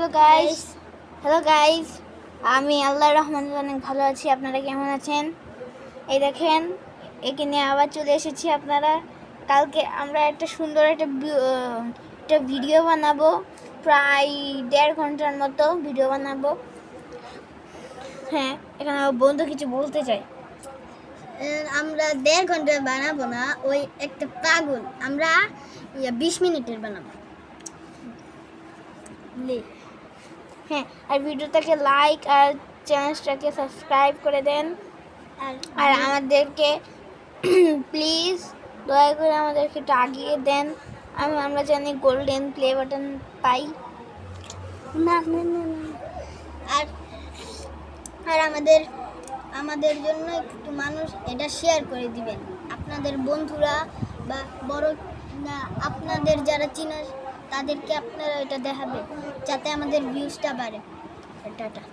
Hello guys, আমি আল্লাহর রহমতে অনেক ভালো আছি। আপনারা কেমন আছেন? এই দেখেন, একে নিয়ে আবার চলে এসেছি। আপনারা কালকে আমরা একটা সুন্দর একটা ভিডিও বানাবো, প্রায় 1.5 ঘন্টার মতো ভিডিও বানাবো। হ্যাঁ, এখানে আমার বন্ধু কিছু বলতে চাই। আমরা 1.5 ঘন্টার বানাবো না, ওই একটা পাগল। আমরা 20 মিনিটের বানাবো। হ্যাঁ, আর ভিডিওটাকে লাইক আর চ্যানেলটাকে সাবস্ক্রাইব করে দেন। আর আমাদেরকে প্লিজ দয়া করে আমাদেরকে একটু আগিয়ে দেন। আমরা জানি গোল্ডেন প্লে বাটন পাই না না না না। আর আর আমাদের জন্য একটু মানুষ এটা শেয়ার করে দিবেন। আপনাদের বন্ধুরা বা বড় না, আপনাদের যারা চিনেন তাদেরকে আপনারা এটা দেখাবেন, যাতে আমাদের ভিউজটা বাড়ে। টাটা।